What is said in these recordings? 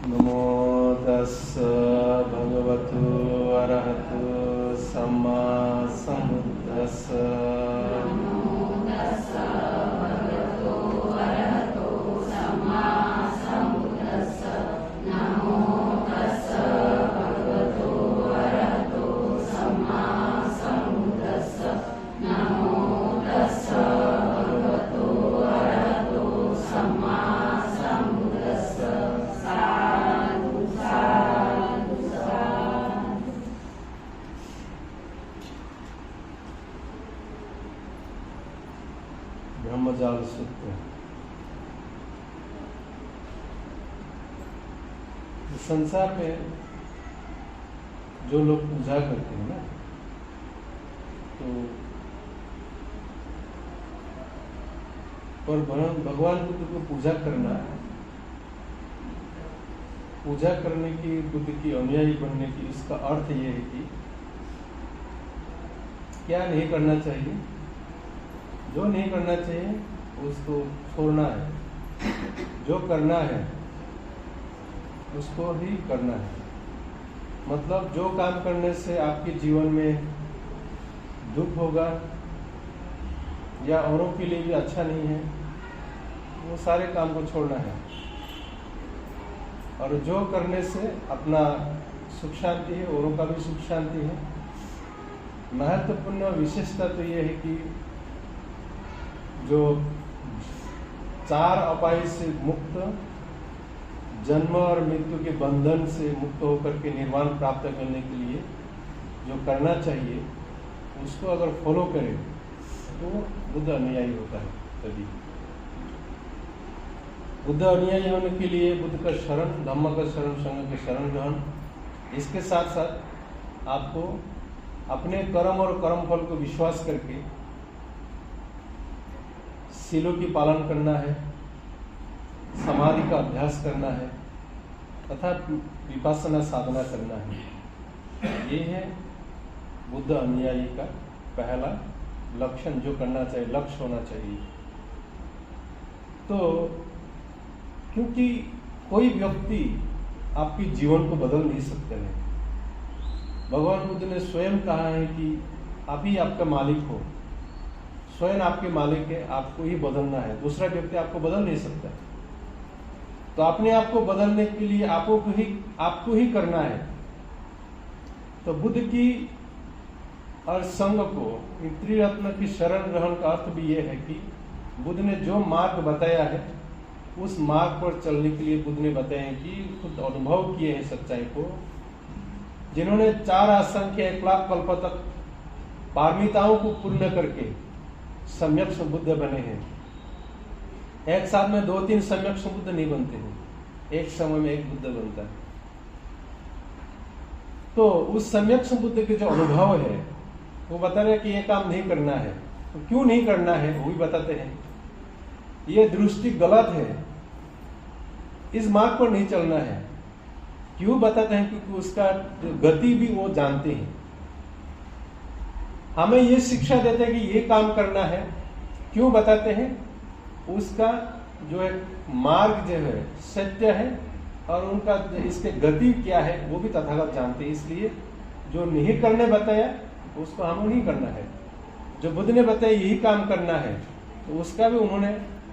नमो तस्स भगवतो अरहतो सम्मा सम्बुद्दस्स। ब्रह्मजाल सूत्र। संसार में जो लोग पूजा करते हैं ना, तो और भगवान बुद्ध को पूजा करने की, बुद्ध की अनुयायी बनने की, इसका अर्थ ये है कि क्या नहीं करना चाहिए, जो नहीं करना चाहिए उसको छोड़ना है, जो करना है उसको ही करना है। मतलब जो काम करने से आपके जीवन में दुख होगा या औरों के लिए भी अच्छा नहीं है, वो सारे काम को छोड़ना है। और जो करने से अपना सुख शांति है, औरों का भी सुख शांति है। महत्वपूर्ण विशेषता तो ये है कि जो 4 अपाय से मुक्त, जन्म और मृत्यु के बंधन से मुक्त होकर के निर्वाण प्राप्त करने के लिए जो करना चाहिए, उसको अगर फॉलो करें तो बुद्ध अनुयायी होता है। तभी बुद्ध अनुयायी होने के लिए बुद्ध का शरण, धम्म का शरण, संघ के शरण ग्रहण, इसके साथ साथ आपको अपने कर्म और कर्म फल को विश्वास करके शीलों की पालन करना है, समाधि का अभ्यास करना है तथा विपස්සना साधना करना है। ये है बुद्ध अनुयायी का पहला लक्षण, जो करना चाहिए, लक्ष्य होना चाहिए। तो क्योंकि कोई व्यक्ति आपके जीवन को बदल नहीं सकते हैं। भगवान बुद्ध ने स्वयं कहा है कि आप ही आपका मालिक हो, स्वयं आपके मालिक है, आपको ही बदलना है, दूसरा व्यक्ति आपको बदल नहीं सकता। तो अपने आप को बदलने के लिए आपको ही करना है। तो बुद्ध की और संघ को, त्रिरत्न की शरण ग्रहण का अर्थ भी यह है कि बुद्ध ने जो मार्ग बताया है उस मार्ग पर चलने के लिए बुद्ध ने बताया कि खुद अनुभव किए हैं सच्चाई को। जिन्होंने 4 असंख्य 1 लाख कल्प तक पारमिताओं को पूर्ण करके सम्यक बुद्ध बने हैं। एक साथ में 2-3 सम्यक बुद्ध नहीं बनते हैं, एक समय में एक बुद्ध बनता है। तो उस सम्यक बुद्ध के जो अनुभव है वो बता रहे हैं कि ये काम नहीं करना है। तो क्यों नहीं करना है वो भी बताते हैं। ये दृष्टि गलत है, इस मार्ग पर नहीं चलना है। क्यों बताते हैं? क्योंकि उसका गति भी वो जानते हैं। हमें ये शिक्षा देते हैं कि ये काम करना है। क्यों बताते हैं? उसका जो है मार्ग जो है सत्य है और उनका इसके गति क्या है वो भी तथागत जानते हैं। इसलिए जो नहीं करने बताया उसको हमें नहीं करना है। जो बुद्ध ने बताया यही काम करना है, तो उसका भी उन्होंने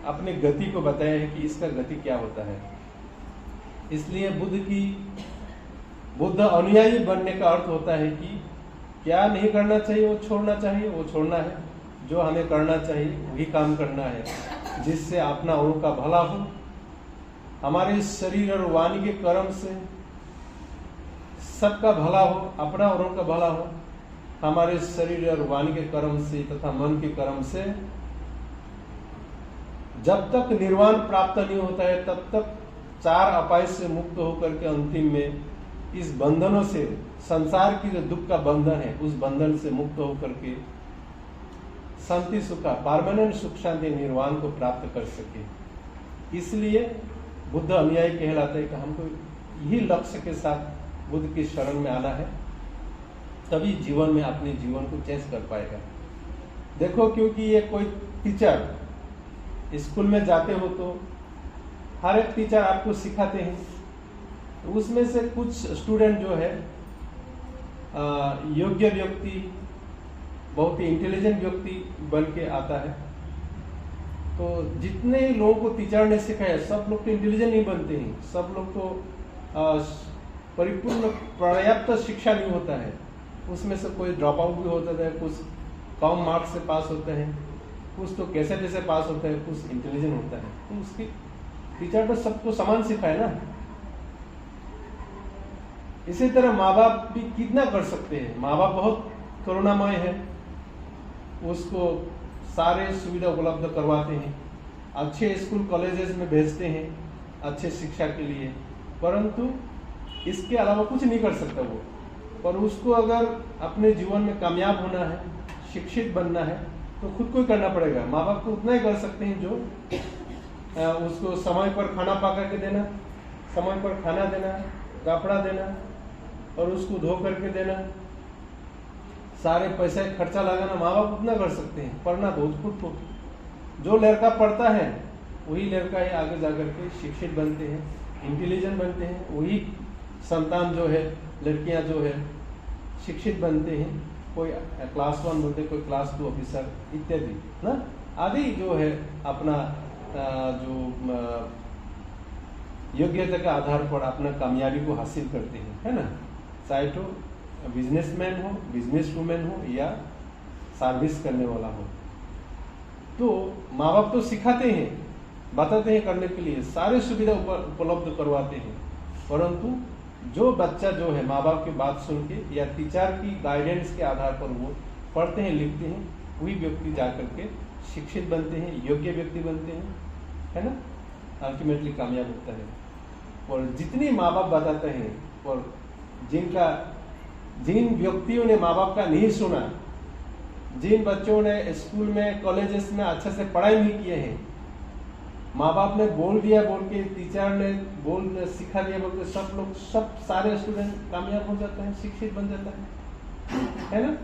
अपने गति को बताया है कि इसका गति क्या होता है। इसलिए बुद्ध अनुयायी बनने का अर्थ होता है कि क्या नहीं करना चाहिए वो छोड़ना चाहिए, वो छोड़ना है। जो हमें करना चाहिए वही काम करना है, जिससे अपना औरों का भला हो। हमारे शरीर और वाणी के कर्म से सबका भला हो, अपना औरों का भला हो। हमारे शरीर और वाणी के कर्म से तथा मन के कर्म से जब तक निर्वाण प्राप्त नहीं होता है तब तक 4 अपाय से मुक्त होकर के अंतिम में इस बंधनों से, संसार की जो दुख का बंधन है उस बंधन से मुक्त होकर के शांति सुख, परमानेंट सुख शांति निर्वाण को प्राप्त कर सके। इसलिए बुद्ध अनुयायी कहलाते हैं कि हमको यही लक्ष्य के साथ बुद्ध की शरण में आना है, तभी जीवन में अपने जीवन को चेंज कर पाएगा। देखो, क्योंकि ये कोई टीचर स्कूल में जाते हो तो हर एक टीचर आपको सिखाते हैं उसमें से कुछ स्टूडेंट जो है योग्य व्यक्ति, बहुत ही इंटेलिजेंट व्यक्ति बन के आता है। तो जितने लोगों को टीचर ने सिखाया सब लोग तो इंटेलिजेंट नहीं बनते हैं, सब लोग तो परिपूर्ण पर्याप्त शिक्षा नहीं होता है। उसमें से कोई ड्रॉप आउट भी होता है, कुछ कम मार्क्स से पास होते हैं, कुछ तो कैसे कैसे पास होता है, कुछ इंटेलिजेंट होता है। तो उसकी टीचर तो सबको समान सिखाए ना। इसी तरह माँ बाप भी कितना कर सकते हैं। माँ बाप बहुत करुणामय है, उसको सारे सुविधा उपलब्ध करवाते हैं, अच्छे स्कूल कॉलेजेस में भेजते हैं अच्छे शिक्षा के लिए, परंतु इसके अलावा कुछ नहीं कर सकता वो। पर उसको अगर अपने जीवन में कामयाब होना है, शिक्षित बनना है, तो खुद को ही करना पड़ेगा। माँ बाप तो उतना ही कर सकते हैं जो उसको समय पर खाना पका के देना, समय पर खाना देना, कपड़ा देना और उसको धो करके देना, सारे पैसे खर्चा लगाना माँ बाप उतना कर सकते हैं। पढ़ना तो खुद को, जो लड़का पढ़ता है वही लड़का ही आगे जाकर के शिक्षित बनते हैं, इंटेलिजेंट बनते हैं, वही संतान जो है, लड़कियां जो है शिक्षित बनते हैं। कोई क्लास 1 बनते, कोई क्लास 2 ऑफिसर इत्यादि ना, आदि जो है अपना जो योग्यता के आधार पर अपना कामयाबी को हासिल करते हैं, है ना। चाहे तो बिजनेसमैन हो, बिजनेस वुमेन हो या सर्विस करने वाला हो। तो माँ बाप तो सिखाते हैं, बताते हैं करने के लिए, सारे सुविधा उपलब्ध करवाते हैं, परंतु जो बच्चा जो है माँ बाप की बात सुन के या टीचर की गाइडेंस के आधार पर वो पढ़ते हैं, लिखते हैं, वही व्यक्ति जाकर के शिक्षित बनते हैं, योग्य व्यक्ति बनते हैं, है ना, अल्टीमेटली कामयाब होता है। और जितनी माँ बाप बताते हैं, और जिन व्यक्तियों ने माँ बाप का नहीं सुना, जिन बच्चों ने स्कूल में कॉलेजेस में अच्छे से पढ़ाई नहीं किए हैं, माँ बाप ने बोल दिया बोल के, टीचर ने सिखा दिया बोल के, सब सारे स्टूडेंट कामयाब हो जाते हैं, शिक्षित बन जाता है ना।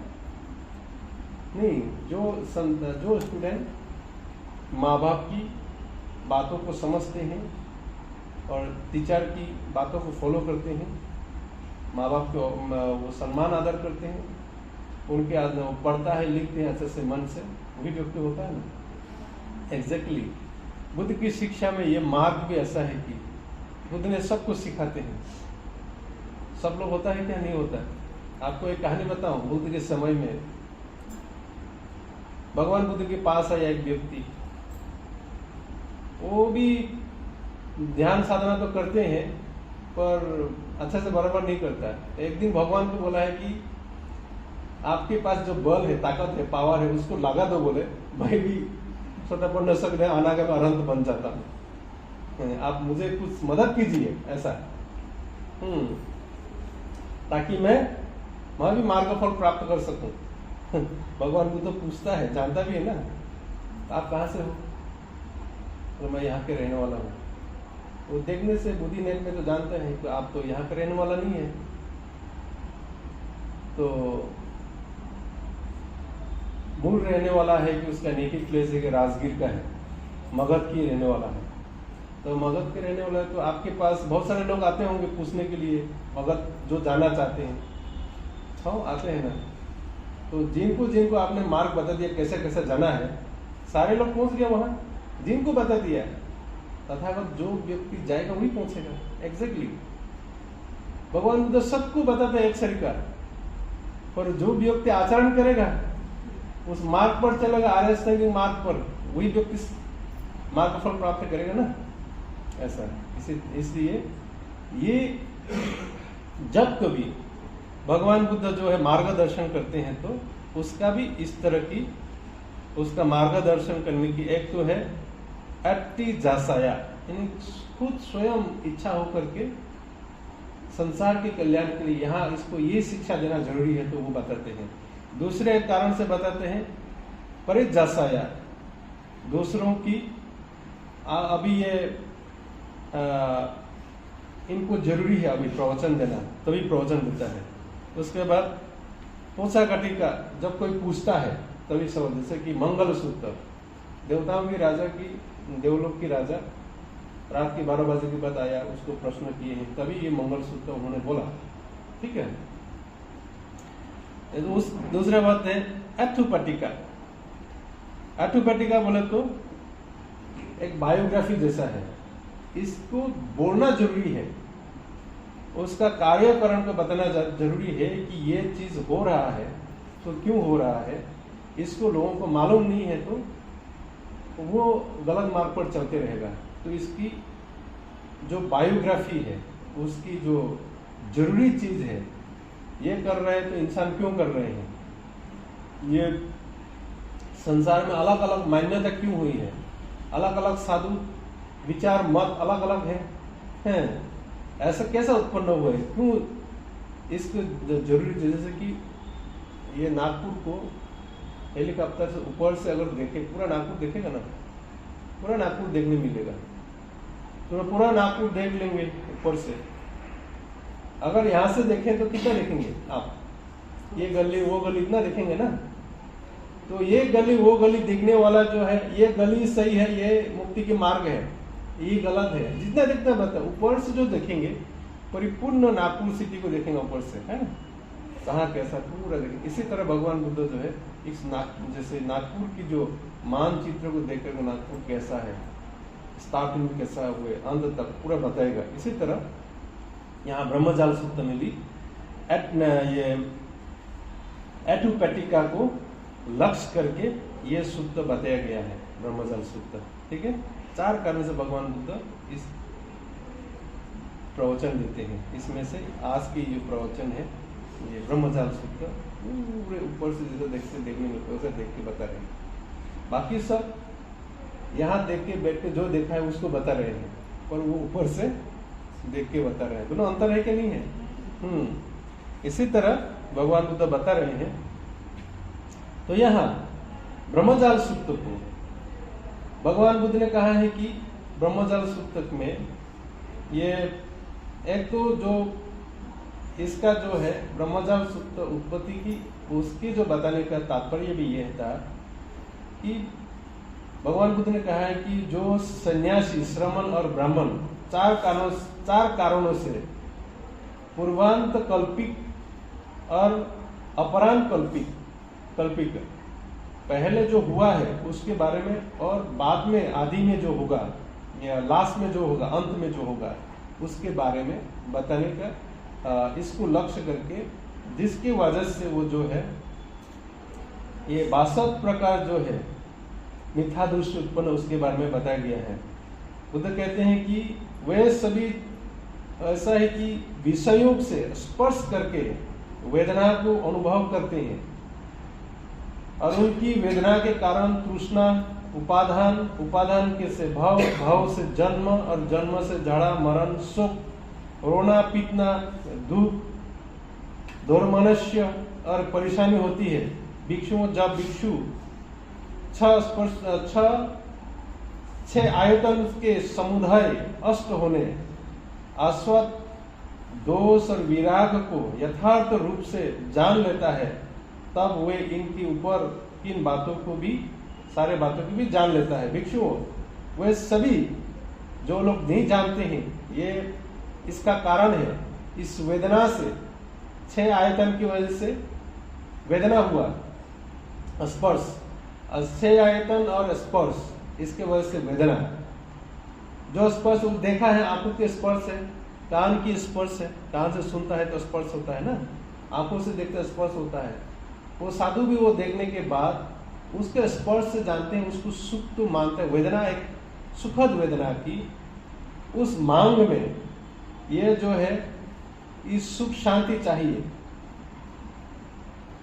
नहीं, जो स्टूडेंट माँ बाप की बातों को समझते हैं और टीचर की बातों को फॉलो करते हैं, माँ बाप को वो सम्मान आदर करते हैं, उनके पढ़ता है, लिखते हैं अच्छे से मन से, वही व्यक्ति होता है ना। एग्जैक्टली बुद्ध की शिक्षा में ये मार्ग भी ऐसा है कि बुद्ध ने सबको सिखाते हैं। सब लोग होता है क्या, नहीं होता है। आपको एक कहानी बताऊं, बुद्ध के समय में भगवान बुद्ध के पास आया एक व्यक्ति, वो भी ध्यान साधना तो करते हैं पर अच्छे से बराबर नहीं करता है। एक दिन भगवान को बोला है कि आपके पास जो बल है, ताकत है, पावर है, उसको लगा दो। बोले भाई भी स्वतः न सकते, अनागत अनंत बन जाता हूँ, आप मुझे कुछ मदद कीजिए ऐसा, ताकि मैं भी मार्ग फल प्राप्त कर सकूं। भगवान को तो पूछता है, जानता भी है ना, तो आप कहाँ से हो? तो मैं यहाँ के रहने वाला हूँ। वो देखने से बुद्धि नेट में तो जानते हैं कि आप तो यहाँ के रहने वाला नहीं है। तो मूल रहने वाला है कि उसका नेटिव प्लेस है कि राजगीर का है, मगध की रहने वाला है। तो मगध के रहने वाला है, तो आपके पास बहुत सारे लोग आते होंगे पूछने के लिए, मगध जो जाना चाहते हैं, हाँ आते हैं ना। तो जिनको आपने मार्ग बता दिया कैसे कैसे जाना है, सारे लोग पहुंच गए वहां, जिनको बता दिया, तथागत जो व्यक्ति जाएगा वही पहुंचेगा। एग्जैक्टली भगवान बुद्ध सबको बताते हैं एक तरीका, पर जो व्यक्ति आचरण करेगा, उस मार्ग पर चलेगा, आर्य मार्ग पर, वही व्यक्ति मार्ग फल प्राप्त करेगा ना। ऐसा इसलिए ये जब कभी भगवान बुद्ध जो है मार्गदर्शन करते हैं, तो उसका भी इस तरह की, उसका मार्गदर्शन करने की एक तो है अट्टी जासाया, यानी खुद स्वयं इच्छा होकर के संसार के कल्याण के लिए यहाँ इसको ये शिक्षा देना जरूरी है, तो वो बताते हैं। दूसरे कारण से बताते हैं परिजासाया, दूसरों की अभी ये इनको जरूरी है अभी प्रवचन देना, तभी प्रवचन देता है। उसके बाद पोछा का जब कोई पूछता है तभी समझ, जैसे कि मंगल सूत्र, देवताओं की राजा की, देवलोक की राजा रात के 12 बजे के बाद आया, उसको प्रश्न किए हैं, तभी ये मंगलसूत्र उन्होंने बोला। ठीक है। तो उस दूसरा बात है एथुपटिका। एथुपटिका बोले तो एक बायोग्राफी जैसा है, इसको बोलना जरूरी है, उसका कार्यकरण को बताना जरूरी है कि ये चीज हो रहा है तो क्यों हो रहा है। इसको लोगों को मालूम नहीं है तो वो गलत मार्ग पर चलते रहेगा। तो इसकी जो बायोग्राफी है, उसकी जो जरूरी चीज है, ये कर रहे हैं तो इंसान क्यों कर रहे हैं, ये संसार में अलग अलग मान्यता क्यों हुई है, अलग अलग साधु विचार मत अलग अलग हैं, ऐसा कैसा उत्पन्न हुआ है, क्यों इसको जरूरी। जैसे कि ये नागपुर को हेलीकॉप्टर से ऊपर से अगर देखे, पूरा नागपुर देखेगा ना, पूरा नागपुर देखने मिलेगा, तो पूरा नागपुर देख लेंगे ऊपर से। अगर यहाँ से देखें तो कितना देखेंगे आप, ये गली वो गली इतना देखेंगे ना। तो ये गली वो गली देखने वाला जो है, ये गली सही है, ये मुक्ति के मार्ग है, ये गलत है, जितना देखना बता। ऊपर से जो देखेंगे परिपूर्ण नागपुर सिटी को देखेंगे ऊपर से, है ना, कहाँ कैसा पूरा देखेंगे। इसी तरह भगवान बुद्ध जो है इस जैसे नागपुर की जो मानचित्र को देख कर नागपुर कैसा है, स्टार्टिंग में कैसा हुए, अंत तक पूरा बताएगा। इसी तरह यहाँ ब्रह्मजाल सूत्र में भी ये एथुपैटिका को लक्ष्य करके ये सूत्र बताया गया है, ब्रह्मजाल सूत्र। ठीक है। 4 कारण से भगवान बुद्ध इस प्रवचन देते हैं। इसमें से आज की जो प्रवचन है ये ब्रह्मजाल सूत्र पूरे ऊपर से जैसे देखने मिलते वैसे देख के बता रहे हैं। बाकी सब यहाँ देख के बैठ के जो देखा है उसको बता रहे हैं, पर वो ऊपर से देख के बता रहे हैं। दोनों अंतर है कि नहीं है? इसी तरह भगवान बुद्ध बता रहे हैं। तो यहाँ ब्रह्मजाल सूत्र को भगवान बुद्ध ने कहा है कि ब्रह्मजाल सूत्र में ये एक तो जो इसका जो है ब्रह्मजाल सूत्र उत्पत्ति की, उसकी जो बताने का तात्पर्य भी यह था कि भगवान बुद्ध ने कहा है कि जो सन्यासी, श्रमण और ब्राह्मण 4 कारणों से पूर्वांत कल्पिक और अपरांत कल्पिक पहले जो हुआ है उसके बारे में, और बाद में आदि में जो होगा या लास्ट में जो होगा, अंत में जो होगा, उसके बारे में बताने का इसको लक्ष्य करके, जिसकी वजह से वो जो है ये 62 प्रकार जो है मिथ्या दृष्टि उत्पन्न, उसके बारे में बताया गया है। बुद्ध कहते हैं कि वे सभी ऐसा है कि विषयों से स्पर्श करके वेदना को अनुभव करते हैं, और उनकी वेदना के कारण तृष्णा, उपादान के से भाव से जन्म, और जन्म से जड़ा मरण, शोक, रोना पीटना, दुख, दोर्मनस्य और परेशानी होती है। जब भिक्षु 6 आयतन के समुदाय अष्ट होने, आस्वाद, दोष और विराग को यथार्थ रूप से जान लेता है, तब वे इनके ऊपर इन बातों को भी, सारे बातों को भी जान लेता है। भिक्षुओं, वे सभी जो लोग नहीं जानते हैं, ये इसका कारण है इस वेदना से, 6 आयतन की वजह से वेदना हुआ, स्पर्श, 6 आयतन और स्पर्श, इसके वजह से वेदना। जो स्पर्श देखा है, आंखों के स्पर्श है, कान की स्पर्श है, कान से सुनता है तो स्पर्श होता है ना, आंखों से देखते स्पर्श होता है। वो साधु भी वो देखने के बाद उसके स्पर्श से जानते हैं, उसको सुख तो मानते हैं। वेदना एक सुखद वेदना की उस मांग में ये जो है इस सुख शांति चाहिए।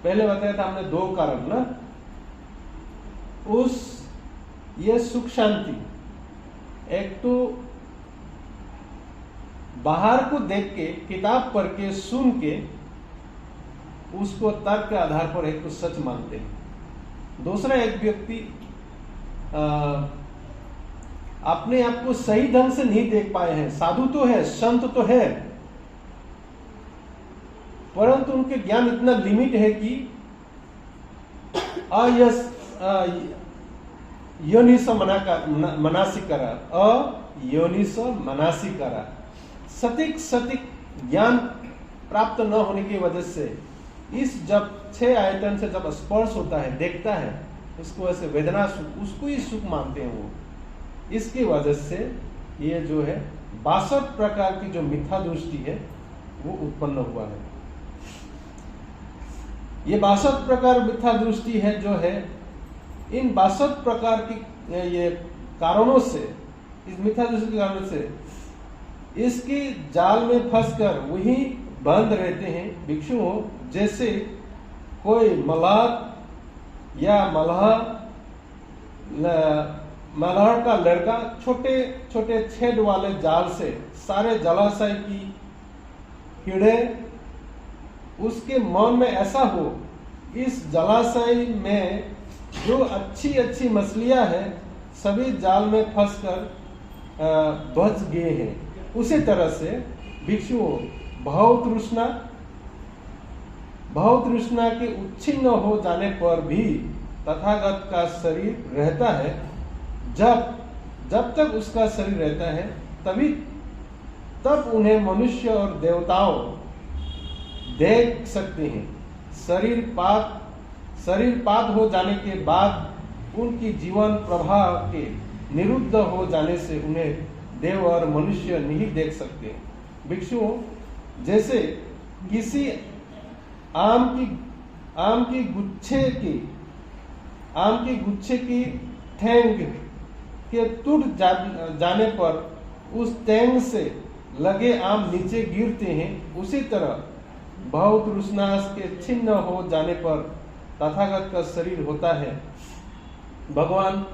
पहले बताया था हमने 2 कारण ना, उस ये सुख शांति, एक तो बाहर को देख के, किताब पढ़ के, सुन के उसको तर्क के आधार पर एक तो सच मानते हैं। दूसरा, एक व्यक्ति अपने आप को सही ढंग से नहीं देख पाए हैं, साधु तो है, संत तो है, परंतु उनके ज्ञान इतना लिमिट है कि योनिस मनासिकरा, अयोनिस मनासिकरा। सटीक सटीक ज्ञान प्राप्त न होने की वजह से इस जब 6 आयतन से जब स्पर्श होता है, देखता है, उसको ऐसे वेदना सुख, उसको ही सुख मानते हैं वो। इसकी वजह से ये जो है 62 प्रकार की जो मिथ्या दृष्टि है वो उत्पन्न हुआ है। ये 62 प्रकार मिथ्या दृष्टि है जो है, इन 62 प्रकार की ये कारणों से, इस मिथ्या दृष्टि के कारणों से इसकी जाल में फंसकर वही बंद रहते हैं भिक्षुओं। जैसे कोई मल्लाह या मल्लाह का लड़का छोटे छोटे छेद वाले जाल से सारे जलाशय की कीड़े, उसके मन में ऐसा हो इस जलाशय में जो अच्छी अच्छी मछलियां हैं सभी जाल में फंसकर बच गए हैं। उसी तरह से भिक्षुओं भाव तृष्णा के उच्छिन्न हो जाने पर भी तथागत का शरीर रहता है। जब तक उसका शरीर रहता है तब उन्हें मनुष्य और देवताओं देख सकते हैं। शरीर पात हो जाने के बाद उनकी जीवन प्रवाह के निरुद्ध हो जाने से उन्हें देव और मनुष्य नहीं देख सकते। भिक्षुओं, जैसे किसी आम की गुच्छे की ठेंग के टूट जाने पर उस ठेंग से लगे आम नीचे गिरते हैं, उसी तरह भाव तृष्णा के छिन्न हो जाने पर तथागत का शरीर होता है। भगवान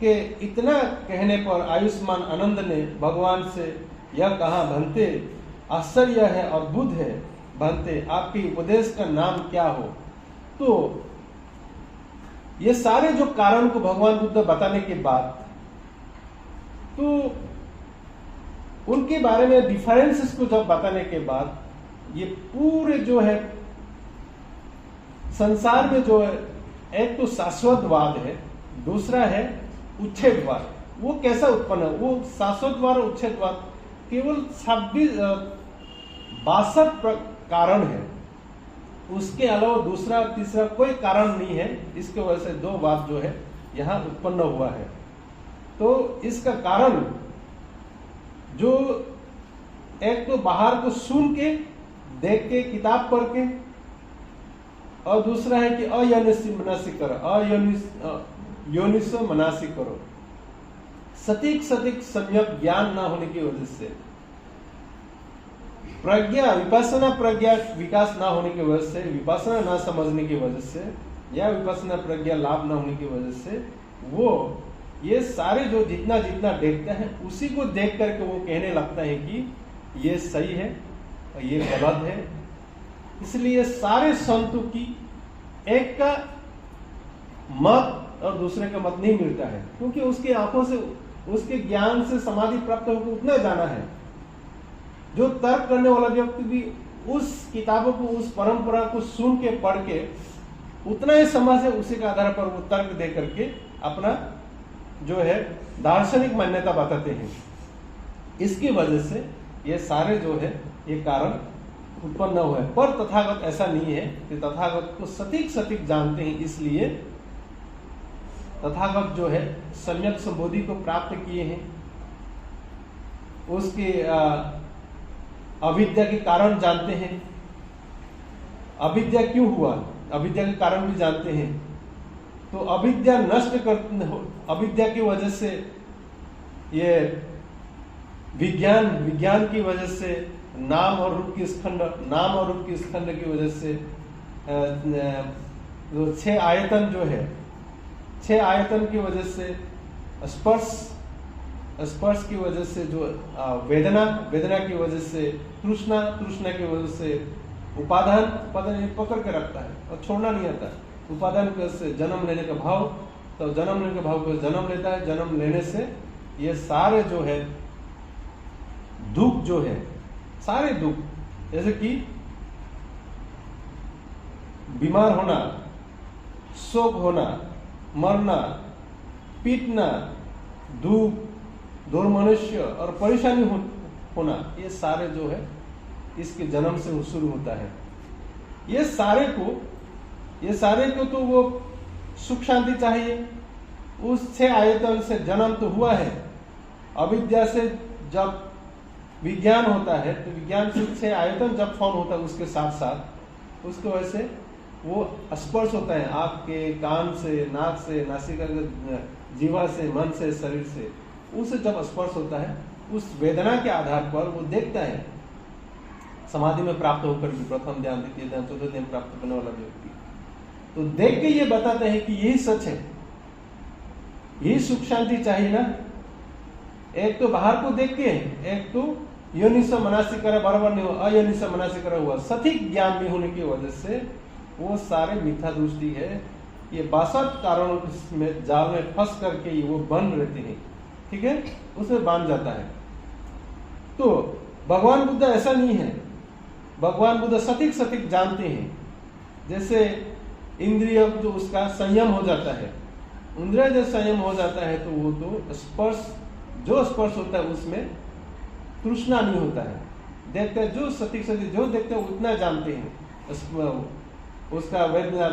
के इतना कहने पर आयुष्मान आनंद ने भगवान से यह कहा, भंते आश्चर्य है, अद्भुत है, भंते आपके उपदेश का नाम क्या हो। तो ये सारे जो कारण को भगवान बुद्ध बताने के बाद तो उनके बारे में डिफरेंसेस को जब बताने के बाद ये पूरे जो है संसार में जो है, एक तो शाश्वतवाद है, दूसरा है उच्छेदवाद। वो कैसा उत्पन्न है? वो शाश्वतवाद और उच्छेदवाद केवल 62 कारण है, उसके अलावा दूसरा तीसरा कोई कारण नहीं है। इसके वजह से 2 बात जो है यहां उत्पन्न हुआ है। तो इसका कारण जो एक तो बाहर को सुन के, देख के, किताब पढ़ के, और दूसरा है कि अयोनिस मनासी करो। सटीक सम्यक ज्ञान ना होने की वजह से, विपස්සना प्रज्ञा विकास ना होने की वजह से, विपස්සना ना समझने की वजह से, या विपස්සना प्रज्ञा लाभ ना होने की वजह से वो ये सारे जो जितना देखता है उसी को देख करके वो कहने लगता है कि ये सही है और ये गलत है। इसलिए सारे संतों की एक का मत और दूसरे का मत नहीं मिलता है, क्योंकि उसकी आंखों से, उसके ज्ञान से समाधि प्राप्त होकर उतना जाना है। जो तर्क करने वाला व्यक्ति भी उस किताबों को, उस परंपरा को सुन के, पढ़ के उतना ही समझ है, उसी के आधार पर वो तर्क दे करके अपना जो है दार्शनिक मान्यता बताते हैं। इसकी वजह से ये सारे जो है ये कारण उत्पन्न हुआ है। पर तथागत ऐसा नहीं है कि तथागत को सटीक जानते हैं। इसलिए तथागत जो है सम्यक संबोधि को प्राप्त किए हैं, उसके अविद्या के कारण जानते हैं। अविद्या क्यों हुआ, अविद्या के कारण भी जानते हैं। तो अविद्या अविद्या की वजह से ये विज्ञान की वजह से नाम और रूप की स्कंध की वजह से 6 आयतन जो है, 6 आयतन की वजह से स्पर्श की वजह से जो वेदना की वजह से तृष्णा की वजह से उपादान पकड़ के रखता है और छोड़ना नहीं आता। उपादान से जन्म लेने का भाव, तो जन्म लेने के भाव को जन्म लेता है। जन्म लेने से ये सारे जो है दुख जो है, सारे दुख, जैसे कि बीमार होना, शोक होना, मरना, पीटना, धूप, दूर मनुष्य और परेशानी होना, ये सारे जो है इसके जन्म से शुरू होता है। ये सारे को तो वो सुख शांति चाहिए। उस 6 आयतन से जन्म तो हुआ है। अविद्या से जब विज्ञान होता है तो विज्ञान से 6 आयतन जब फॉर्म होता है, उसके साथ साथ उसके वजह से वो स्पर्श होता है आँख के, कान से, नाक से, नासिका से, जीवा से, मन से, शरीर से। उससे जब स्पर्श होता है, उस वेदना के आधार पर वो देखता है समाधि में प्राप्त होकर भी, प्रथम ध्यान, द्वितीय ध्यान, चतुर्थ ध्यान प्राप्त करने वाला व्यक्ति तो देख के ये बताते हैं कि यही सच है, यही सुख शांति चाहिए ना। एक तो बाहर को देख के, एक तो योनि से मनासी करा बराबर नहीं हुआ, अयोनि से मनासी करा हुआ, सटीक ज्ञान नहीं होने की वजह से वो सारे मिथ्या दृष्टि है। ये 62 कारणों में जाल में फंस करके वो बन रहते हैं, ठीक है, उसमें बांध जाता है। तो भगवान बुद्ध ऐसा नहीं है। भगवान बुद्ध सटीक जानते हैं। जैसे इंद्रिय जो उसका संयम हो जाता है, इंद्रिय जब संयम हो जाता है तो वो तो स्पर्श, जो स्पर्श होता है उसमें तृष्णा नहीं होता है। देखते हैं जो सटीक जो देखते हैं उतना जानते हैं। उसका वेदना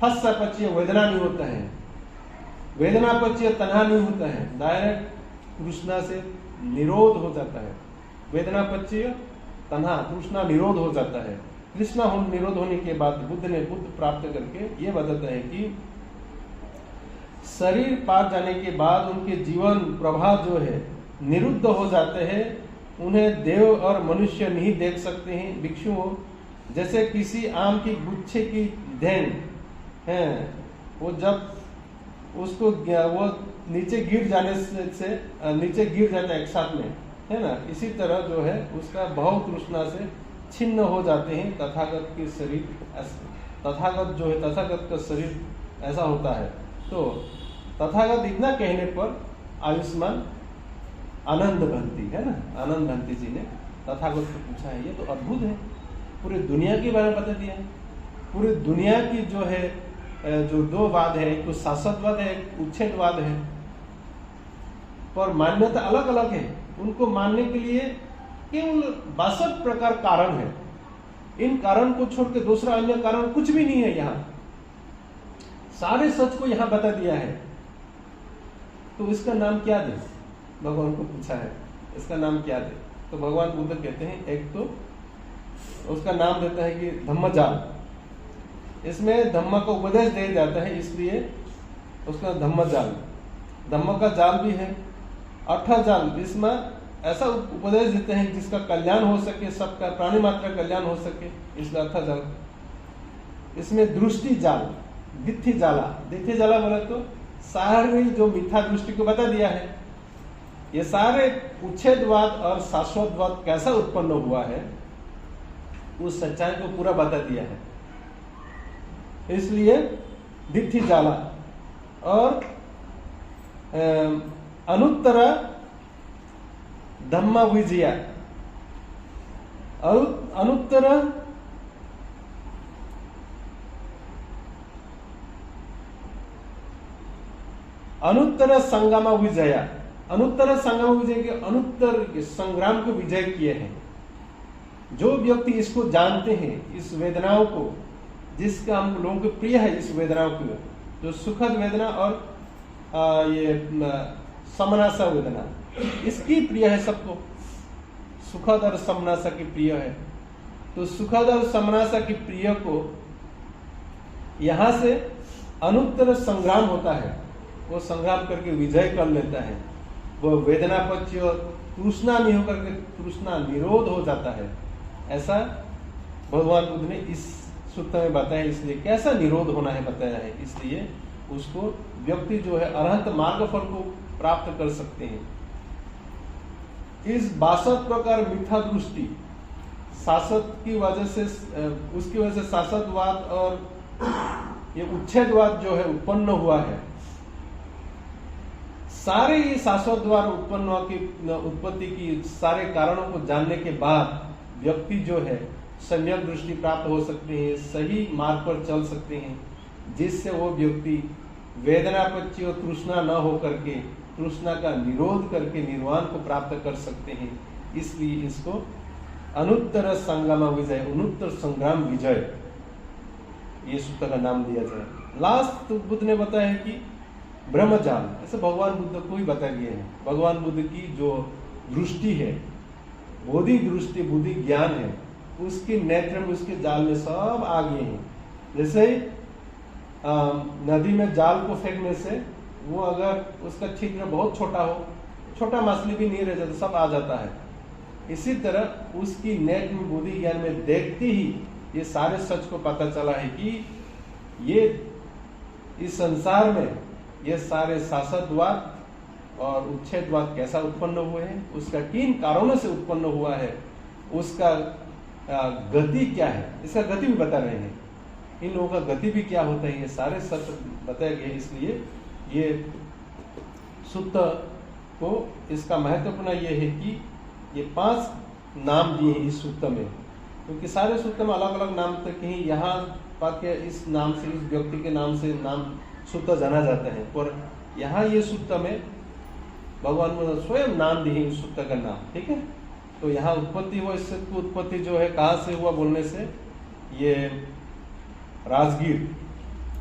फस्सा पच्चीय वेदना नहीं होता है, वेदना पच्चीय तन्हा नहीं होता है, डायरेक्ट तृष्णा से निरोध हो जाता है। वेदना पच्चीय तन्हा, तृष्णा निरोध हो जाता है। तृष्णा निरोध होने के बाद बुद्ध ने बुद्ध प्राप्त करके ये बताता है कि शरीर पार जाने के बाद उनके जीवन प्रवाह जो है निरुद्ध हो जाते हैं। उन्हें देव और मनुष्य नहीं देख सकते हैं। भिक्षुओं जैसे किसी आम की गुच्छे की देन है, वो जब उसको वो नीचे गिर जाने से नीचे गिर जाता है एक साथ में, है ना, इसी तरह जो है उसका भाव तृष्णा से छिन्न हो जाते हैं। तथागत के शरीर, तथागत जो है तथागत का शरीर ऐसा होता है। तो तथागत इतना कहने पर आयुष्मान आनंद भंती है ना, आनंद भंती जी ने तथागत को पूछा है, ये तो अद्भुत है, पूरी दुनिया के बारे में बता दिया है। पूरी दुनिया की जो है जो 2 वाद है, एक तो शाश्वतवाद है, एक उच्छेदवाद है, पर मान्यता अलग अलग है। उनको मानने के लिए केवल 62 प्रकार कारण है। इन कारण को छोड़ के दूसरा अन्य कारण कुछ भी नहीं है। यहाँ सारे सच को यहाँ बता दिया है। तो इसका नाम क्या दे? भगवान को पूछा है, इसका नाम क्या दे? तो भगवान बुद्ध कहते हैं, एक तो उसका नाम देता है कि धम्मजाल। इसमें धम्म का उपदेश दिया जाता है, इसलिए उसका धम्मजाल। धम्म का जाल भी है, 8 जाल। इसमें ऐसा उपदेश देते हैं जिसका कल्याण हो सके, सबका प्राणी मात्र कल्याण हो सके, इसलिए 8 जाल। इसमें दृष्टि जाल, दिथि जाला बोले तो सारी जो मिथ्या दृष्टि को बता दिया है। ये सारे उच्छेदवाद और शाश्वतवाद कैसा उत्पन्न हुआ है उस सच्चाई को पूरा बता दिया है, इसलिए दिथि जाला। और अनुत्तर धम्मा विजया, अनुत्तर संग्राम विजया। अनुत्तर संग्राम विजय के अनुत्तर के संग्राम को विजय किए हैं। जो व्यक्ति इसको जानते हैं, इस वेदनाओं को, जिसका हम लोगों को प्रिय है, इस वेदनाओं की जो सुखद वेदना और ये समनासा वेदना, इसकी प्रिय है सबको। सुखद और समनासा की प्रिय है। तो सुखद और समनासा की प्रिय को यहां से अनुत्तर संग्राम होता है, वो संग्राम करके विजय कर लेता है। वो वेदना पक्ष तृष्णा नहीं होकर के तृष्णा निरोध हो जाता है। ऐसा भगवान बुद्ध ने इस सूत्र में बताया। इसलिए कैसा निरोध होना है बताया है, इसलिए उसको व्यक्ति जो है अरहंत मार्ग फल को प्राप्त कर सकते हैं। इस 62 प्रकार मिथ्या दृष्टि शासक की वजह से, उसकी वजह से शासकवाद और ये उच्छेदवाद जो है उत्पन्न हुआ है। सारे ये शाश्वत द्वारा उत्पत्ति की सारे कारणों को जानने के बाद व्यक्ति जो है सम्यक दृष्टि प्राप्त हो सकते हैं, सही मार्ग पर चल सकते हैं। जिससे वो व्यक्ति वेदनापच्ची और तृष्णा न हो करके तृष्णा का निरोध करके निर्वाण को प्राप्त कर सकते हैं। इसलिए इसको अनुत्तर संग्राम विजय, अनुत्तर संग्राम विजय, ये सूत्र का नाम दिया जाए। लास्ट बुद्ध ने बताया कि ब्रह्मजाल, ऐसे भगवान बुद्ध को ही बता गया है। भगवान बुद्ध की जो दृष्टि है, बोधि दृष्टि, बुद्धि ज्ञान है, उसके नेत्र में, उसके जाल में सब आ गए हैं। जैसे नदी में जाल को फेंकने से वो अगर उसका छिद्र बहुत छोटा हो, छोटा मछली भी नहीं रह जाता, सब आ जाता है। इसी तरह उसकी नेट में, बुद्धि ज्ञान में देखते ही ये सारे सच को पता चला है कि ये इस संसार में ये सारे शासकवाद और उच्छेदवाद कैसा उत्पन्न हुए हैं, उसका किन कारणों से उत्पन्न हुआ है, उसका गति क्या है, इसका गति भी बता रहे हैं। इन लोगों का गति भी क्या होता है, ये सारे सत्य बताए गए। इसलिए ये सूत्र को, इसका महत्वपूर्ण ये है कि ये 5 नाम दिए हैं इस सूत्र में, क्योंकि सारे सूत्र में अलग अलग नाम तक ही, यहाँ वाक्य इस नाम से, इस व्यक्ति के नाम से नाम सूत्र जाना जाता है, पर यहाँ ये सूत्र में भगवान ने स्वयं नाम दिए इस सूत्र का नाम। ठीक है, तो यहाँ उत्पत्ति हुआ, इससे उत्पत्ति जो है कहाँ से हुआ बोलने से, ये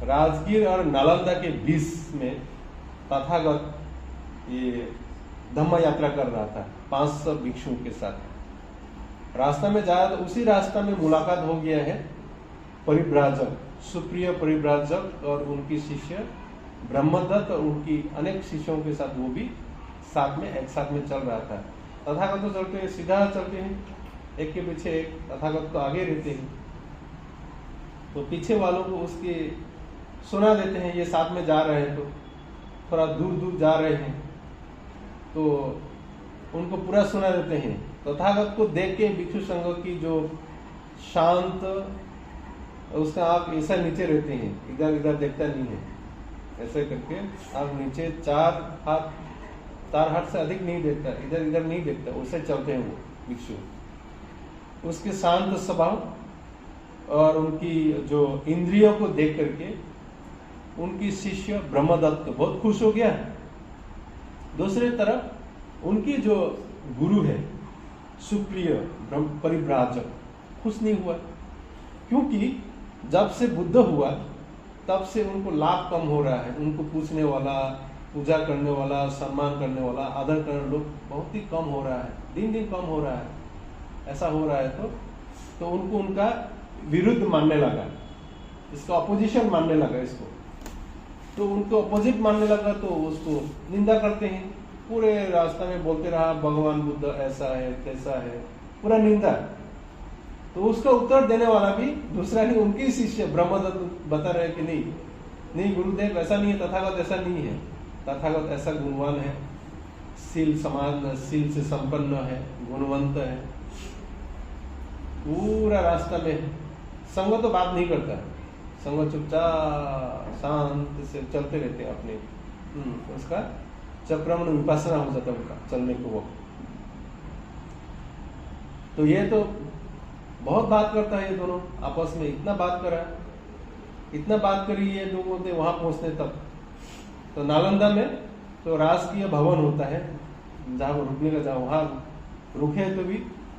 राजगीर और नालंदा के बीच में तथागत ये धम्म यात्रा कर रहा था 500 भिक्षुओं के साथ। रास्ता में जाया तो उसी रास्ता में मुलाकात हो गया है परिव्राजक, सुप्रिय परिव्राजक और उनकी शिष्य ब्रह्मदत्त और उनकी अनेक शिष्यों के साथ, वो भी साथ में, एक साथ में चल रहा था। तथागत तो चलते हैं, सीधा चलते हैं, एक के पीछे एक, तथागत तो आगे रहते हैं, तो पीछे वालों को उसके सुना देते हैं, ये साथ में जा रहे हैं, तो थोड़ा दूर दूर जा रहे हैं तो उनको पूरा सुना देते हैं। तथागत को देख के भिक्षु संघ की जो शांत, उसका आप ऐसा नीचे रहते हैं, इधर इधर देखता नहीं है, ऐसे करके आप नीचे 4 हाथ से अधिक नहीं देखता, इधर इधर नहीं देखता, उससे चलते हैं वो भिक्षु। उसके शांत स्वभाव और उनकी जो इंद्रियों को देख करके उनकी शिष्य ब्रह्मदत्त बहुत खुश हो गया। दूसरी तरफ उनकी जो गुरु है सुप्रिय परिव्राजक खुश नहीं हुआ, क्योंकि जब से बुद्ध हुआ तब से उनको लाभ कम हो रहा है। उनको पूछने वाला, पूजा करने वाला, सम्मान करने वाला, आदर करने लोग बहुत ही कम हो रहा है, दिन दिन कम हो रहा है। ऐसा हो रहा है तो उनको उनका विरुद्ध मानने लगा, इसका अपोजिशन मानने लगा इसको, तो उनको अपोजिट मानने लगा, तो उसको निंदा करते हैं। पूरे रास्ता में बोलते रहा भगवान बुद्ध ऐसा है कैसा है, पूरा निंदा। तो उसका उत्तर देने वाला भी दूसरा ही उनके शिष्य ब्रह्मदत्त बता रहे कि नहीं गुरुदेव ऐसा नहीं है, तथागत ऐसा नहीं है, तथागत ऐसा गुणवान है, शील से संपन्न है, गुणवंत है। पूरा रास्ता में संग तो बात नहीं करता, संग चुपचाप शांत से चलते रहते हैं अपने, उसका चक्रमण विपासना हो जाता है उनका चलने को वो। तो ये तो बहुत बात करता है, ये दोनों आपस में इतना बात करी ये लोगों ने वहां पहुंचने तक। तो नालंदा में तो राजकीय भवन होता है जहाँ वो रुकने का, जहाँ वहां रुके तो भी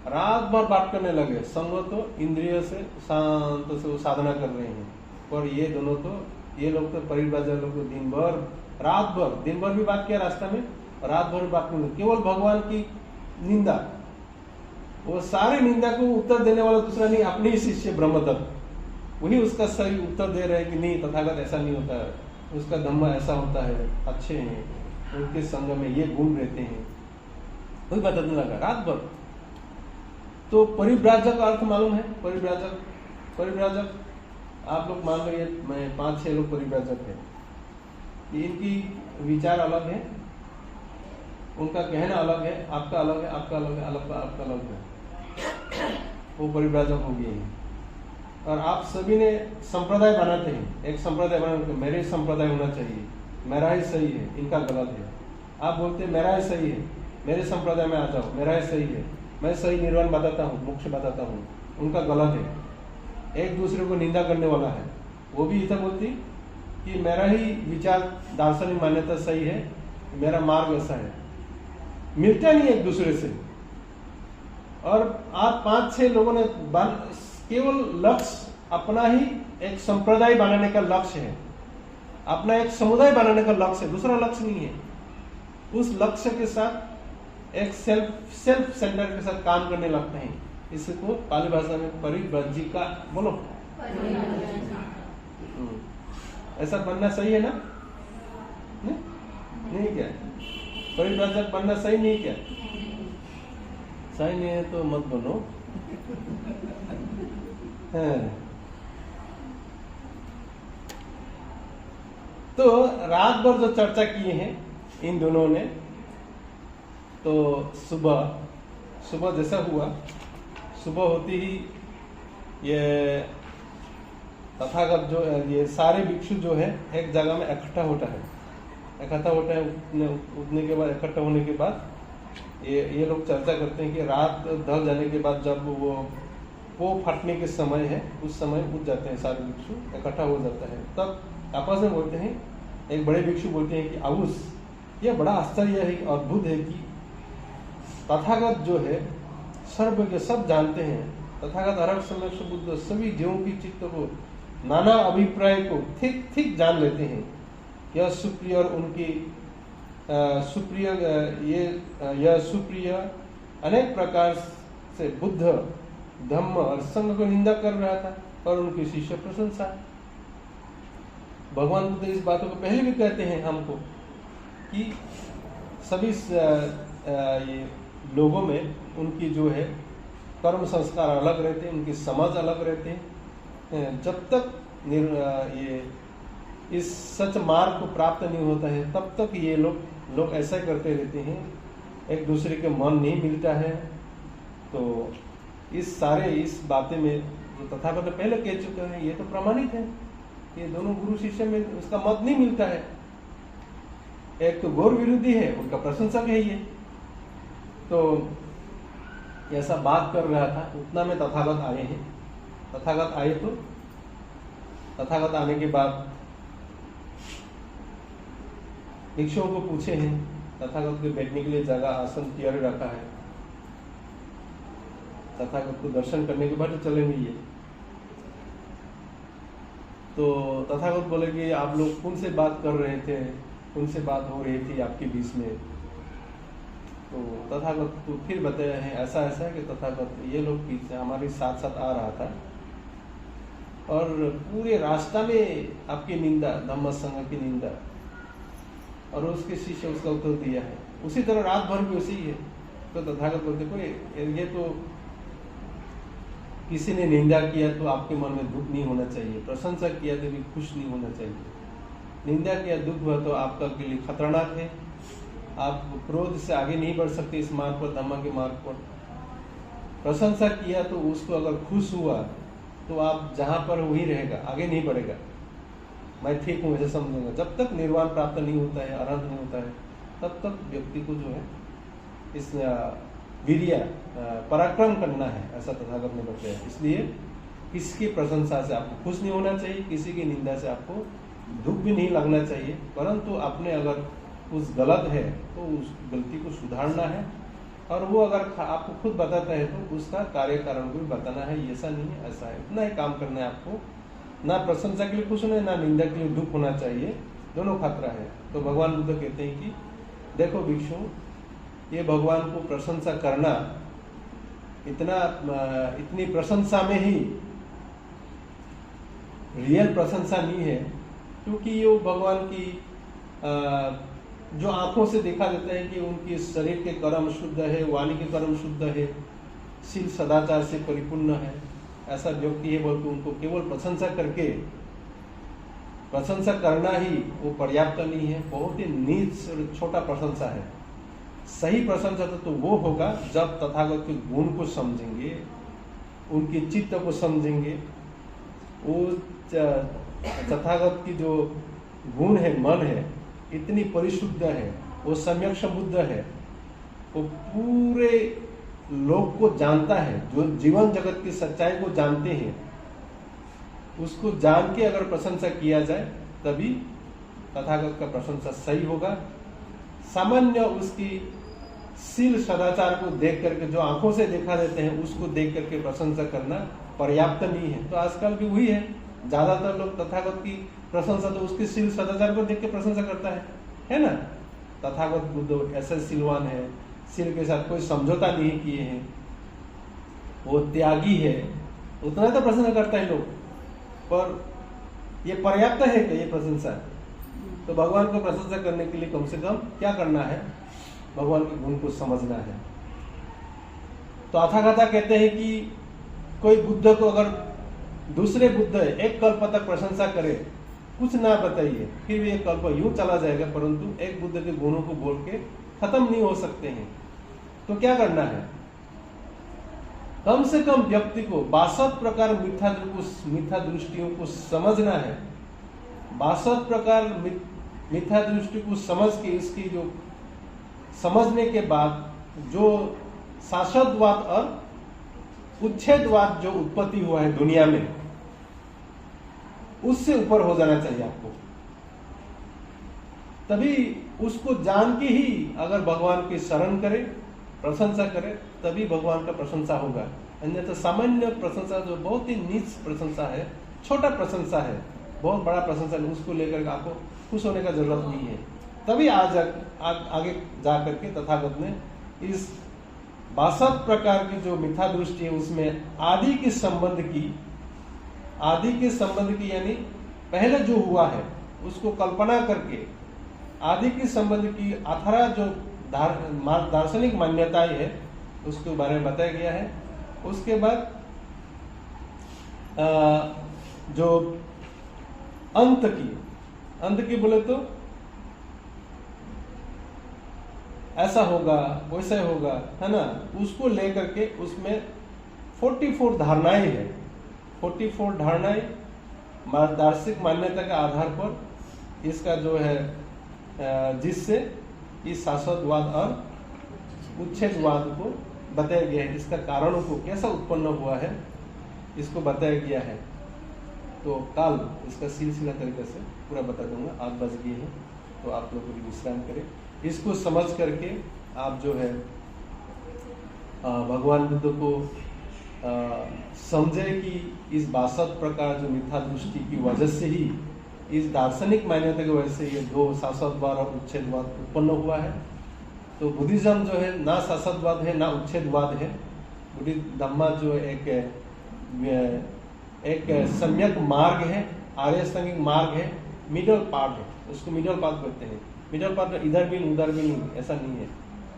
रात भर बात करने लगे। संग तो इंद्रिय से शांत से वो साधना कर रहे हैं, और ये दोनों तो, ये लोग तो परिव्राजक लोग दिन भर भी बात किया रास्ता में, रात भर भी बात नहीं, केवल भगवान की निंदा। वो सारे निंदा को उत्तर देने वाला दूसरा नहीं, अपने ही शिष्य ब्रह्मदत्त, वही उसका सही उत्तर दे रहे हैं कि नहीं तथागत ऐसा नहीं होता है, उसका धम्म ऐसा होता है, अच्छे हैं, उनके संग में ये गुण रहते हैं, वही बताने लगा रात भर। तो परिव्राजक अर्थ मालूम है? परिव्राजक आप लोग मान लो, ये मैं 5-6 लोग परिव्राजक है, इनकी विचार अलग है, उनका कहना अलग है, आपका अलग है, आपका अलग है, आपका अलग है, वो परिव्राजक हो गए हैं। और आप सभी ने संप्रदाय बनाते हैं, एक संप्रदाय बनाते, मेरे संप्रदाय होना चाहिए, मेरा ही सही है, इनका गलत है। आप बोलते हैं मेरा ही सही है, मेरे संप्रदाय में आ जाओ, मेरा ही सही है, मैं सही निर्वाण बताता हूँ, मोक्ष बताता हूँ, उनका गलत है। एक दूसरे को निंदा करने वाला है, वो भी ऐसा बोलती, कि मेरा ही विचार दार्शनिक मान्यता सही है, मेरा मार्ग ऐसा है, मिलता नहीं एक दूसरे से। और आप 5-6 लोगों ने केवल लक्ष्य अपना ही एक संप्रदाय बनाने का लक्ष्य है, अपना एक समुदाय बनाने का लक्ष्य है, दूसरा लक्ष्य नहीं है। उस लक्ष्य के साथ एक सेल्फ सेंटर के साथ काम करने लगते हैं। इसको पाली भाषा में परिव्राजिका बोलो। ऐसा बनना सही है ना? नहीं क्या? परिव्राजक बनना सही नहीं क्या? सही नहीं है तो मत बनो। तो रात भर जो चर्चा किए हैं इन दोनों ने, तो सुबह जैसा हुआ, सुबह होती ही ये तथागत जो ये सारे भिक्षु जो है एक जगह में इकट्ठा होता है। उठने के बाद, इकट्ठा होने के बाद ये लोग चर्चा करते हैं कि रात ढल जाने के बाद जब वो पो फटने के समय है, उस समय उठ जाते हैं सारे भिक्षु, इकट्ठा हो जाता है। तब आपस में बोलते हैं, एक बड़े भिक्षु बोलते हैं कि आउस, यह बड़ा आश्चर्य है, अद्भुत है कि तथागत जो है सर्वज्ञ, सब जानते हैं। तथागत अरहत सम्यक्ष बुद्ध सभी जीवों की चित्त को, नाना अभिप्राय को ठीक जान लेते हैं। यह सुप्रिय और उनकी यह सुप्रिय अनेक प्रकार से बुद्ध, धम्म और संघ को निंदा कर रहा था और उनकी शिष्य प्रशंसा। भगवान बुद्ध इस बातों को पहले भी कहते हैं हमको कि सभी ये लोगों में उनकी जो है कर्म संस्कार अलग रहते हैं, उनकी समझ अलग रहते हैं। जब तक ये इस सच मार्ग को प्राप्त नहीं होता है तब तक ये लोग ऐसा करते रहते हैं, एक दूसरे के मन नहीं मिलता है। तो इस बातें में जो तथागत पहले कह चुके हैं, ये तो प्रमाणित है। ये दोनों गुरु शिष्य में उसका मत नहीं मिलता है। एक तो गौर विरोधी है, उनका प्रशंसक है ये। तो ऐसा बात कर रहा था, उतना में तथागत आए हैं। तथागत आए तो तथागत आने के बाद भिक्षुओं को पूछे हैं, तथागत के बैठने के लिए जगह आसन तैयार रखा है। तथागत को दर्शन करने के बाद चलेंगे ये। तो तथागत बोले कि आप लोग कौन से बात कर रहे थे, कौन से बात हो रही थी आपके बीच में। तो तथागत को फिर बताया है ऐसा है कि तथागत ये लोग पीछे हमारे साथ साथ आ रहा था और पूरे रास्ता में आपकी निंदा, धम्म संघ की निंदा, और उसके शिष्य उसका उत्तर दिया है। उसी तरह रात भर भी उसी है। तो तथागत बोलते कोई ये तो किसी ने निंदा किया तो आपके मन में दुख नहीं होना चाहिए, प्रशंसा किया तो भी खुश नहीं होना चाहिए। निंदा किया, दुख हुआ तो आपका के लिए खतरनाक है। आप क्रोध से आगे नहीं बढ़ सकते इस मार्ग पर, धम्म के मार्ग पर। प्रशंसा किया तो उसको अगर खुश हुआ तो आप जहां पर वही रहेगा, आगे नहीं बढ़ेगा। मैं ठीक हूँ ऐसे समझूंगा। जब तक निर्वाण प्राप्त नहीं होता है, अरहत नहीं होता है, तब तक व्यक्ति को जो है इस वीर्य पराक्रम करना है, ऐसा तथागत ने बताया। इसलिए किसी की प्रशंसा से आपको खुश नहीं होना चाहिए, किसी की निंदा से आपको दुख भी नहीं लगना चाहिए, परंतु अपने अगर कुछ गलत है तो उस गलती को सुधारना है। और वो अगर आपको खुद बताता है तो उसका कार्य कारण को भी बताना है, ऐसा नहीं है ऐसा है, इतना ही काम करना है आपको। ना प्रशंसा के लिए खुश होना है, ना निंदा के लिए दुख होना चाहिए, दोनों खतरा है। तो भगवान बुद्ध कहते हैं कि देखो भिक्षु, ये भगवान को प्रशंसा करना इतनी प्रशंसा में ही रियल प्रशंसा नहीं है, क्योंकि ये भगवान की जो आंखों से देखा देता है कि उनके शरीर के कर्म शुद्ध है, वाणी के कर्म शुद्ध है, शील सदाचार से परिपूर्ण है, ऐसा व्यक्ति है बोल के उनको केवल प्रशंसा करके प्रशंसा करना ही वो पर्याप्त नहीं है। बहुत ही नीच और छोटा प्रशंसा है। सही प्रशंसा तो वो होगा जब तथागत के गुण को समझेंगे, उनके चित्त को समझेंगे। वो तथागत की जो गुण है, मन है, इतनी परिशुद्ध है, वो सम्यक्ष बुद्ध है, वो पूरे लोग को जानता है, जो जीवन जगत की सच्चाई को जानते हैं, उसको जान के अगर प्रशंसा किया जाए तभी तथागत का प्रशंसा सही होगा। सामान्य उसकी शील सदाचार को देख करके, जो आंखों से देखा देते हैं, उसको देख करके प्रशंसा करना पर्याप्त नहीं है। तो आजकल भी वही है, ज्यादातर लोग तथागत की प्रशंसा तो उसके शील सदाचार को देख के प्रशंसा करता है ना। तथागत बुद्ध ऐसे शीलवान है, शील के साथ कोई समझौता नहीं किए हैं, वो त्यागी है, उतना तो प्रशंसा करता है लोग। पर ये पर्याप्त है क्या ये प्रशंसा? तो भगवान को प्रशंसा करने के लिए कम से कम क्या करना है? भगवान के गुण को समझना है। तो अथाकथा कहते हैं कि कोई बुद्ध को अगर दूसरे बुद्ध एक कल्प तक प्रशंसा करे, कुछ ना बताइए, फिर भी एक कल्प यूं चला जाएगा, परंतु एक बुद्ध के गुणों को बोल के खत्म नहीं हो सकते हैं। तो क्या करना है? कम से कम व्यक्ति को 62 प्रकार मिथ्या दृष्टियों को समझना है। 62 प्रकार मिथ्या दृष्टि को समझ के, इसकी जो समझने के बाद जो शाश्वतवाद और उच्छेदवाद जो उत्पत्ति हुआ है दुनिया में, उससे ऊपर हो जाना चाहिए आपको। तभी उसको जान के ही अगर भगवान की शरण करे, प्रशंसा करे, तभी भगवान का प्रशंसा होगा। अन्यथा सामान्य प्रशंसा जो बहुत ही नीच प्रशंसा है, छोटा प्रशंसा है, बहुत बड़ा प्रशंसा नहीं, उसको लेकर आपको खुश होने का जरूरत नहीं है। तभी आगे जा करके तथागत ने इस 62 प्रकार की जो मिथ्या दृष्टि है उसमें आदि के संबंध की यानी पहले जो हुआ है उसको कल्पना करके आदि के संबंध की 18 जो दार्शनिक मान्यताएं है उसके बारे में बताया गया है। उसके बाद जो अंत की बोले तो ऐसा होगा, वैसा होगा, है ना, उसको लेकर के उसमें 44 धारणाएं है। 44 धारणाएं दार्शनिक मान्यता के आधार पर इसका जो है, जिससे इस शाश्वतवाद और उच्छेदवाद को बताया गया है, इसका कारणों को कैसा उत्पन्न हुआ है इसको बताया गया है। तो कल इसका सिलसिला तरीके से पूरा बता दूंगा। 8 बज गए हैं तो आप लोग विश्राम करें। इसको समझ करके आप जो है भगवान बुद्ध को समझे कि इस 62 प्रकार जो मिथ्या दृष्टि की वजह से ही, इस दार्शनिक मान्यता की वजह से ये 2 शाश्वतवाद और उच्छेदवाद उत्पन्न हुआ है। तो बुद्धिज्म जो है ना शाश्वतवाद है ना उच्छेदवाद है। बुद्धिज्म धम्मा जो एक सम्यक मार्ग है, आर्य अष्टांगिक मार्ग है, मिडल पार्ट है, उसको मिडल पाथ कहते हैं। मिडल पार्ट इधर भी उधर भी नहीं, ऐसा नहीं है,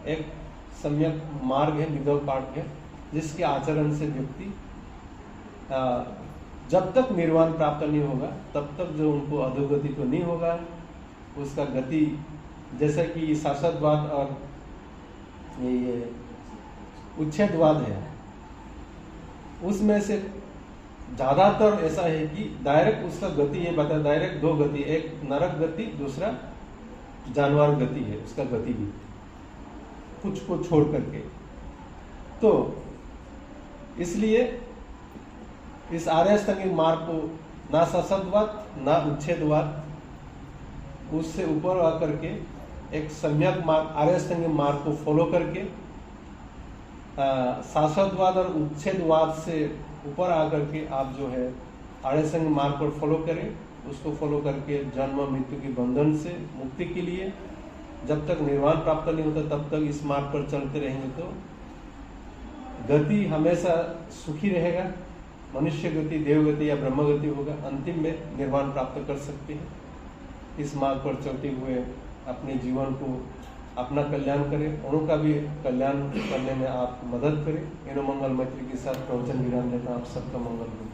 एक सम्यक मार्ग है, मिडल पार्ट है, जिसके आचरण से व्यक्ति जब तक निर्वाण प्राप्त नहीं होगा तब तक जो उनको अधोगति तो नहीं होगा, उसका गति जैसे कि शाश्वतवाद और ये उच्छेदवाद है, उसमें से ज्यादातर ऐसा है कि डायरेक्ट उसका गति ये बता, डायरेक्ट 2 गति, एक नरक गति, दूसरा जानवर गति है उसका गति भी, कुछ को छोड़ करके। तो इसलिए इस आर्य अष्टांगिक मार्ग को ना शाश्वतवाद ना उच्छेदवाद, उससे ऊपर आकर के एक सम्यक मार्ग, आर्य अष्टांगिक मार्ग को फॉलो करके शाश्वतवाद और उच्छेदवाद से ऊपर आकर के आप जो है आर्य अष्टांगिक मार्ग पर फॉलो करें। उसको फॉलो करके जन्म मृत्यु के बंधन से मुक्ति के लिए जब तक निर्वाण प्राप्त नहीं होता तब तक इस मार्ग पर चलते रहेंगे तो गति हमेशा सुखी रहेगा। मनुष्य गति, देव गति या ब्रह्म गति होगा, अंतिम में निर्वाण प्राप्त कर सकते हैं। इस मार्ग पर चलते हुए अपने जीवन को अपना कल्याण करें, औरों का भी कल्याण करने में आप मदद करें। इनो मंगल मैत्री के साथ प्रवचन विराम देता आप सबका मंगल हो।